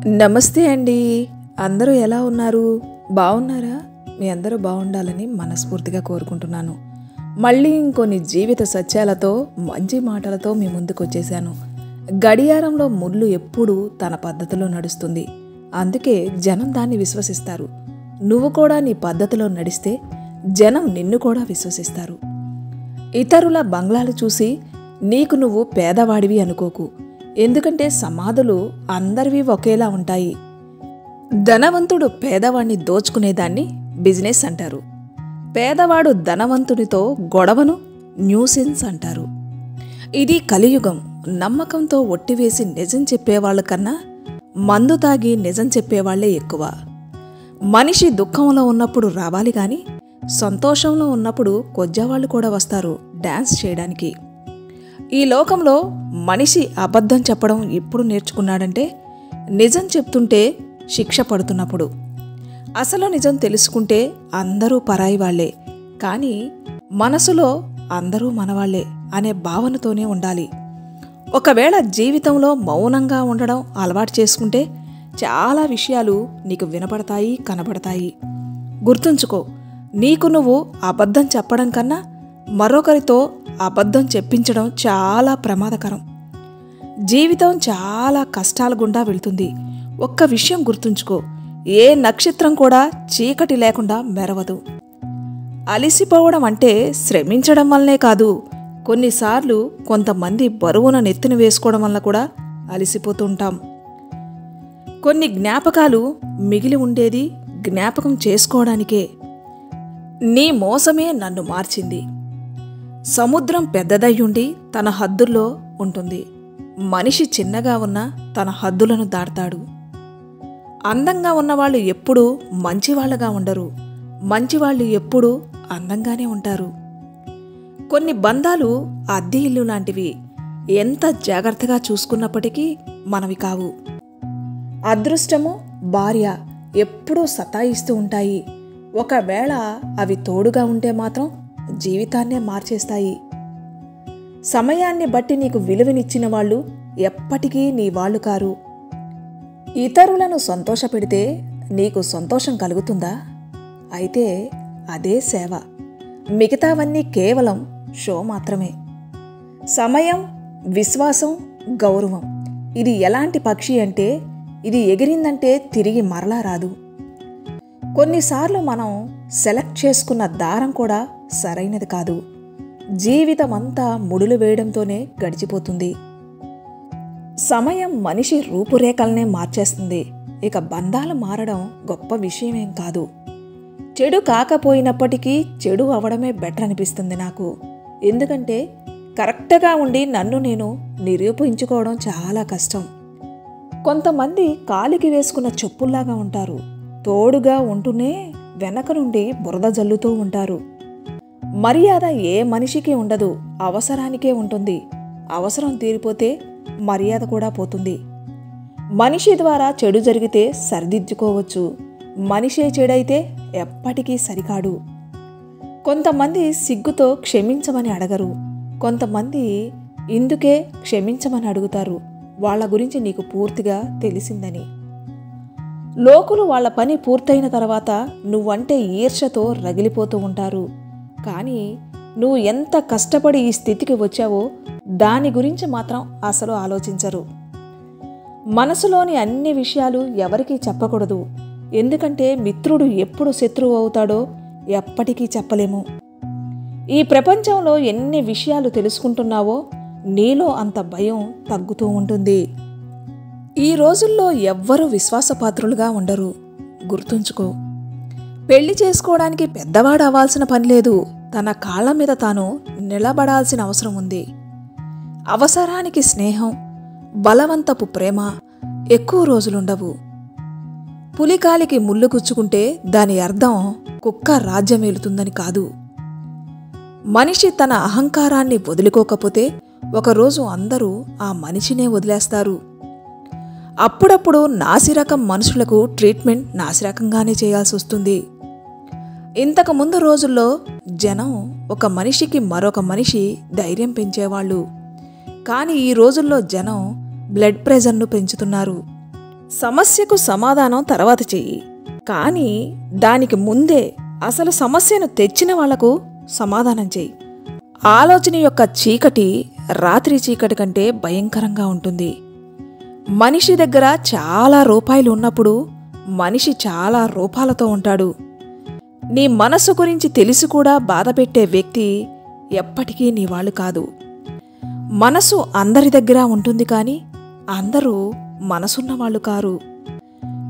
నమస్తే అండి. అందరూ ఎలా ఉన్నారు? బాగున్నారా? మీ అందరూ బాగుండాలని మనస్ఫూర్తిగా కోరుకుంటున్నాను. మళ్ళీ ఇంకొన్ని జీవిత సత్యాలతో మంచి మాటలతో మీ ముందుకు వచ్చేసాను. గడియారంలో ముళ్ళు ఎప్పుడూ తన పద్ధతిలో నడుస్తుంది. అందుకే జనం దాన్ని విశ్వసిస్తారు. నువ్వు కూడా నీ పద్ధతిలో నడిస్తే జనం నిన్ను కూడా విశ్వసిస్తారు. ఇతరుల బంగ్లాలు చూసి నీకు నువ్వు పేదవాడివి అనుకోకు. ఎందుకంటే సమాధులు అందరివి ఒకేలా ఉంటాయి. ధనవంతుడు పేదవాణ్ణి దోచుకునేదాన్ని బిజినెస్ అంటారు. పేదవాడు ధనవంతునితో గొడవను న్యూసెన్స్ అంటారు. ఇది కలియుగం. నమ్మకంతో ఒట్టివేసి నిజం చెప్పేవాళ్ళ కన్నా మందు తాగి నిజం చెప్పేవాళ్లే ఎక్కువ. మనిషి దుఃఖంలో ఉన్నప్పుడు రావాలి కానీ సంతోషంలో ఉన్నప్పుడు కొజ్జావాళ్ళు కూడా వస్తారు డాన్స్ చేయడానికి. ఈ లోకంలో మనిషి అబద్ధం చెప్పడం ఎప్పుడు నేర్చుకున్నాడంటే నిజం చెప్తుంటే శిక్ష పడుతున్నప్పుడు. అసలు నిజం తెలుసుకుంటే అందరూ పరాయి వాళ్లే, కానీ మనసులో అందరూ మనవాళ్లే అనే భావనతోనే ఉండాలి. ఒకవేళ జీవితంలో మౌనంగా ఉండడం అలవాటు చేసుకుంటే చాలా విషయాలు నీకు వినపడతాయి, కనబడతాయి. గుర్తుంచుకో, నీకు నువ్వు అబద్ధం చెప్పడం కన్నా మరొకరితో అబద్ధం చెప్పించడం చాలా ప్రమాదకరం. జీవితం చాలా కష్టాల గుండా వెళ్తుంది. ఒక్క విషయం గుర్తుంచుకో, ఏ నక్షత్రం కూడా చీకటి లేకుండా మెరవదు. అలిసిపోవడం అంటే శ్రమించడం వల్లనే కాదు, కొన్నిసార్లు కొంతమంది బరువున నెత్తిన వేసుకోవడం వల్ల కూడా అలిసిపోతుంటాం. కొన్ని జ్ఞాపకాలు మిగిలి ఉండేది జ్ఞాపకం చేసుకోవడానికే. నీ మోసమే నన్ను మార్చింది. సముద్రం పెద్దదయ్యుండి తన హద్దుల్లో ఉంటుంది. మనిషి చిన్నగా ఉన్న తన హద్దులను దాటాడు. అందంగా ఉన్నవాళ్ళు ఎప్పుడూ మంచివాళ్లుగా ఉండరు. మంచివాళ్ళు ఎప్పుడూ అందంగానే ఉంటారు. కొన్ని బంధాలు అద్దె ఇల్లు లాంటివి. ఎంత జాగ్రత్తగా చూసుకున్నప్పటికీ మనవి కావు. అదృష్టము, భార్య ఎప్పుడూ సతాయిస్తూ ఉంటాయి. ఒకవేళ అవి తోడుగా ఉంటే మాత్రం జీవితాన్నే మార్చేస్తాయి. సమయాన్ని బట్టి నీకు విలువనిచ్చిన వాళ్ళు ఎప్పటికీ నీ వాళ్ళు కారు. ఇతరులను సంతోషపెడితే నీకు సంతోషం కలుగుతుందా? అయితే అదే సేవ. మిగతావన్నీ కేవలం షో మాత్రమే. సమయం, విశ్వాసం, గౌరవం ఇది ఎలాంటి పక్షి అంటే ఇది ఎగిరిందంటే తిరిగి మరలా రాదు. కొన్నిసార్లు మనం సెలెక్ట్ చేసుకున్న దారం కూడా సరైనది కాదు. జీవితం అంతా ముడులు వేయడంతోనే గడిచిపోతుంది. సమయం మనిషి రూపురేఖలనే మార్చేస్తుంది. ఇక బంధాలు మారడం గొప్ప విషయమేం కాదు. చెడు కాకపోయినప్పటికీ చెడు అవడమే బెటర్ అనిపిస్తుంది నాకు. ఎందుకంటే కరెక్ట్గా ఉండి నన్ను నేను నిరూపించుకోవడం చాలా కష్టం. కొంతమంది కాలికి వేసుకున్న చెప్పుల్లాగా ఉంటారు. తోడుగా ఉంటూనే వెనక నుండి బురద జల్లుతూ ఉంటారు. మర్యాద ఏ మనిషికి ఉండదు, అవసరానికే ఉంటుంది. అవసరం తీరిపోతే మర్యాద కూడా పోతుంది. మనిషి ద్వారా చెడు జరిగితే సరిదిద్దుకోవచ్చు. మనిషే చెడైతే ఎప్పటికీ సరికాడు. కొంతమంది సిగ్గుతో క్షమించమని అడగరు. కొంతమంది ఇందుకే క్షమించమని అడుగుతారు, వాళ్ళ గురించి నీకు పూర్తిగా తెలిసిందని. లోకులు వాళ్ల పని పూర్తయిన తర్వాత నువ్వంటే ఈర్ష్యతో రగిలిపోతూ ఉంటారు. కానీ నువ్వు ఎంత కష్టపడి ఈ స్థితికి వచ్చావో దాని గురించి మాత్రం అసలు ఆలోచించరు. మనసులోని అన్ని విషయాలు ఎవరికీ చెప్పకూడదు. ఎందుకంటే మిత్రుడు ఎప్పుడు శత్రువు అవుతాడో ఎప్పటికీ చెప్పలేము. ఈ ప్రపంచంలో ఎన్ని విషయాలు తెలుసుకుంటున్నావో నీలో అంత భయం తగ్గుతూ ఉంటుంది. ఈ రోజుల్లో ఎవ్వరూ విశ్వాసపాత్రులుగా ఉండరు. గుర్తుంచుకో, పెళ్లి చేసుకోవడానికి పెద్దవాడు అవ్వాల్సిన పని లేదు. తన కాళ్ల మీద తాను నిలబడాల్సిన అవసరం ఉంది. అవసరానికి స్నేహం, బలవంతపు ప్రేమ ఎక్కువ రోజులుండవు. పులికాలికి ముళ్ళు గుచ్చుకుంటే దాని అర్థం కుక్క రాజ్యమేలుతుందని కాదు. మనిషి తన అహంకారాన్ని వదులుకోకపోతే ఒకరోజు అందరూ ఆ మనిషినే వదిలేస్తారు. అప్పుడప్పుడు నాసిరకం మనుషులకు ట్రీట్మెంట్ నాసిరకంగానే చేయాల్సి వస్తుంది. ఇంతకుముందు రోజుల్లో జనం ఒక మనిషికి మరొక మనిషి ధైర్యం పెంచేవాళ్ళు. కానీ ఈ రోజుల్లో జనం బ్లడ్ ప్రెషర్ను పెంచుతున్నారు. సమస్యకు సమాధానం తర్వాత చెయ్యి, కానీ దానికి ముందే అసలు సమస్యను తెచ్చిన వాళ్లకు సమాధానం చెయ్యి. ఆలోచన యొక్క చీకటి రాత్రి చీకటి కంటే భయంకరంగా ఉంటుంది. మనిషి దగ్గర చాలా రూపాయలు ఉన్నప్పుడు మనిషి చాలా రూపాలతో ఉంటాడు. నీ మనసు గురించి తెలిసి కూడా బాధపెట్టే వ్యక్తి ఎప్పటికీ నీ వాళ్ళు కాదు. మనసు అందరి దగ్గర ఉంటుంది, కానీ అందరూ మనసున్నవాళ్ళు కారు.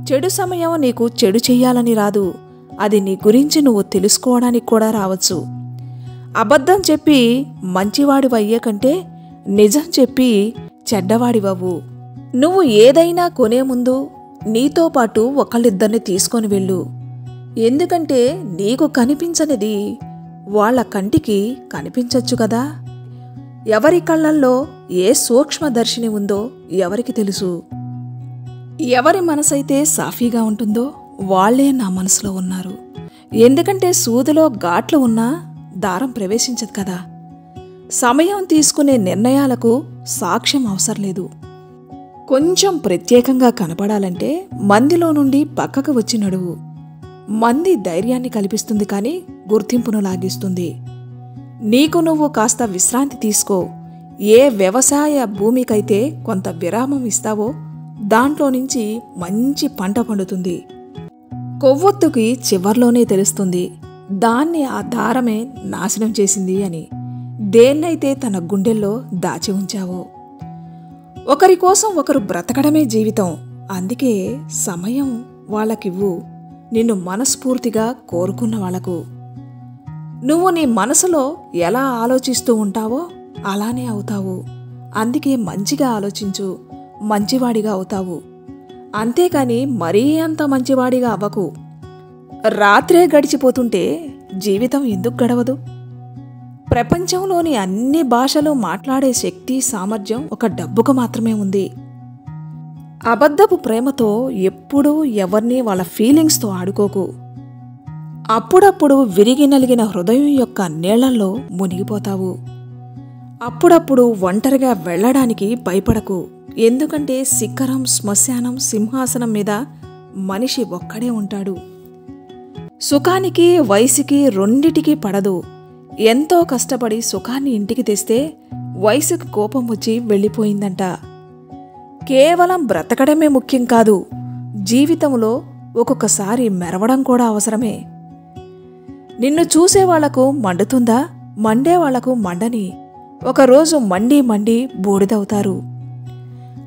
చెడు సమయం నీకు చెడు చెయ్యాలని రాదు, అది నీ గురించి నువ్వు తెలుసుకోవడానికి కూడా రావచ్చు. అబద్ధం చెప్పి మంచివాడివయ్యే కంటే నిజం చెప్పి చెడ్డవాడివవ్వు. నువ్వు ఏదైనా కొనే ముందు నీతో పాటు ఒకళ్ళిద్దరిని తీసుకొని వెళ్ళు. ఎందుకంటే నీకు కనిపించనిది వాళ్ళ కంటికి కనిపించచ్చు కదా. ఎవరి కళ్ళల్లో ఏ సూక్ష్మదర్శిని ఉందో ఎవరికి తెలుసు. ఎవరి మనసైతే సాఫీగా ఉంటుందో వాళ్లే నా మనసులో ఉన్నారు. ఎందుకంటే సూదిలో ఘాట్లు ఉన్నా దారం ప్రవేశించదు కదా. సమయం తీసుకునే నిర్ణయాలకు సాక్ష్యం అవసరం లేదు. కొంచెం ప్రత్యేకంగా కనపడాలంటే మందిలో నుండి పక్కకు వచ్చి నడువు. మంది ధైర్యాన్ని కల్పిస్తుంది, కానీ గుర్తింపును లాగిస్తుంది. నీకు నువ్వు కాస్త విశ్రాంతి తీసుకో. ఏ వ్యవసాయ భూమికైతే కొంత విరామం ఇస్తావో దాంట్లో నుంచి మంచి పంట పండుతుంది. కొవ్వొత్తుకి చివర్లోనే తెలుస్తుంది దాన్ని ఆ దారమే నాశనం చేసింది అని. దేన్నైతే తన గుండెల్లో దాచి ఉంచావో. ఒకరి కోసం ఒకరు బ్రతకడమే జీవితం. అందుకే సమయం వాళ్ళకివ్వు, నిన్ను మనస్ఫూర్తిగా కోరుకున్న వాళ్లకు. నువ్వు నీ మనసులో ఎలా ఆలోచిస్తూ ఉంటావో అలానే అవుతావు. అందుకే మంచిగా ఆలోచించు, మంచివాడిగా అవుతావు. అంతేకాని మరీ అంత మంచివాడిగా అవ్వకు. రాత్రే గడిచిపోతుంటే జీవితం ఎందుకు గడవదు? ప్రపంచంలోని అన్ని భాషలు మాట్లాడే శక్తి సామర్థ్యం ఒక డబ్బుకు మాత్రమే ఉంది. అబద్ధపు ప్రేమతో ఎప్పుడూ ఎవరినీ వాళ్ళ ఫీలింగ్స్తో ఆడుకోకు. అప్పుడప్పుడు విరిగి నలిగిన హృదయం యొక్క నీళ్లలో మునిగిపోతావు. అప్పుడప్పుడు ఒంటరిగా వెళ్లడానికి భయపడకు. ఎందుకంటే శిఖరం, శ్మశానం, సింహాసనం మీద మనిషి ఒక్కడే ఉంటాడు. సుఖానికి వయసుకి రెండిటికీ పడదు. ఎంతో కష్టపడి సుఖాన్ని ఇంటికి తెస్తే వయసుకు కోపం వచ్చి వెళ్ళిపోయిందంట. కేవలం బ్రతకడమే ముఖ్యం కాదు, జీవితంలో ఒక్కొక్కసారి మెరవడం కూడా అవసరమే. నిన్ను చూసేవాళ్లకు మండుతుందా? మండేవాళ్లకు మండని. ఒకరోజు మండి మండి బూడిదవుతారు.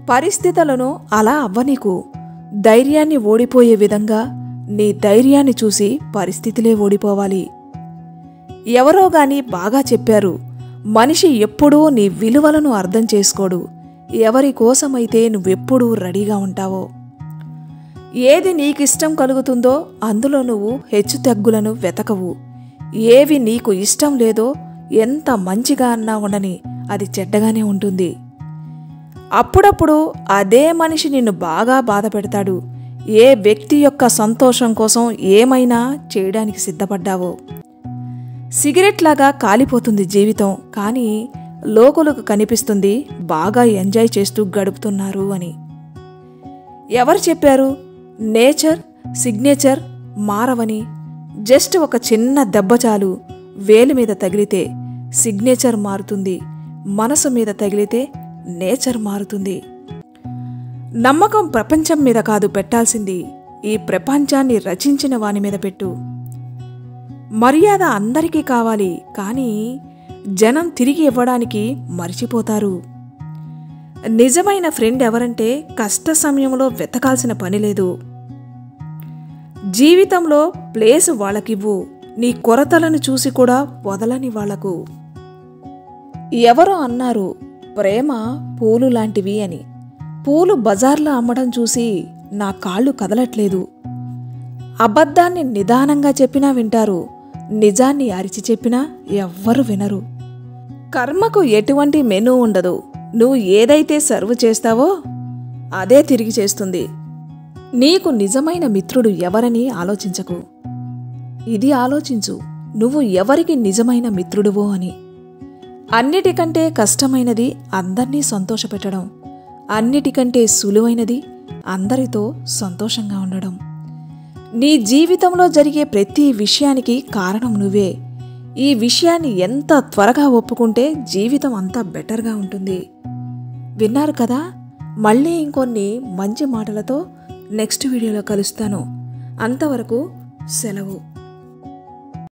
పరిస్థితులను అలా అవ్వనీకు. ధైర్యాన్ని ఓడిపోయే విధంగా నీ ధైర్యాన్ని చూసి పరిస్థితులే ఓడిపోవాలి. ఎవరో గాని బాగా చెప్పారు, మనిషి ఎప్పుడూ నీ విలువలను అర్థం చేసుకోడు. ఎవరి కోసమైతే నువ్వెప్పుడూ రెడీగా ఉంటావో. ఏది నీకిష్టం కలుగుతుందో అందులో నువ్వు హెచ్చుతగ్గులను వెతకవు. ఏవి నీకు ఇష్టం లేదో ఎంత మంచిగా అన్నా ఉండని అది చెడ్డగానే ఉంటుంది. అప్పుడప్పుడు అదే మనిషి నిన్ను బాగా బాధ పెడతాడు. ఏ వ్యక్తి యొక్క సంతోషం కోసం ఏమైనా చేయడానికి సిద్ధపడ్డావో. సిగరెట్ లాగా కాలిపోతుంది జీవితం, కానీ లోకులకు కనిపిస్తుంది బాగా ఎంజాయ్ చేస్తూ గడుపుతున్నారు అని. ఎవరు చెప్పారు నేచర్, సిగ్నేచర్ మారవని? జస్ట్ ఒక చిన్న దెబ్బ చాలు. వేలు మీద తగిలితే సిగ్నేచర్ మారుతుంది, మనసు మీద తగిలితే నేచర్ మారుతుంది. నమ్మకం ప్రపంచం మీద కాదు పెట్టాల్సింది, ఈ ప్రపంచాన్ని రచించిన వాని మీద పెట్టు. మర్యాద అందరికీ కావాలి, కానీ జనం తిరిగి ఇవ్వడానికి మర్చిపోతారు. నిజమైన ఫ్రెండ్ ఎవరంటే కష్ట సమయంలో వెతకాల్సిన పని లేదు. జీవితంలో ప్లేసు వాళ్ళకివ్వు. నీ కొరతలను చూసి కూడా వదలని వాళ్లకు. ఎవరో అన్నారు ప్రేమ పూలు లాంటివి అని. పూలు బజార్లో అమ్మడం చూసి నా కాళ్ళు కదలట్లేదు. అబద్ధాన్ని నిదానంగా చెప్పినా వింటారు, నిజాన్ని అరిచి చెప్పినా ఎవ్వరు వినరు. కర్మకు ఎటువంటి మెనూ ఉండదు. నువ్వు ఏదైతే సర్వ్ చేస్తావో అదే తిరిగి చేస్తుంది. నీకు నిజమైన మిత్రుడు ఎవరని ఆలోచించకు. ఇది ఆలోచించు, నువ్వు ఎవరికి నిజమైన మిత్రుడువో అని. అన్నిటికంటే కష్టమైనది అందర్నీ సంతోషపెట్టడం. అన్నిటికంటే సులువైనది అందరితో సంతోషంగా ఉండడం. నీ జీవితంలో జరిగే ప్రతి విషయానికి కారణం నువ్వే. ఈ విషయాన్ని ఎంత త్వరగా ఒప్పుకుంటే జీవితం అంత బెటర్గా ఉంటుంది. విన్నారు కదా? మళ్ళీ ఇంకొన్ని మంచి మాటలతో నెక్స్ట్ వీడియోలో కలుస్తాను. అంతవరకు సెలవు.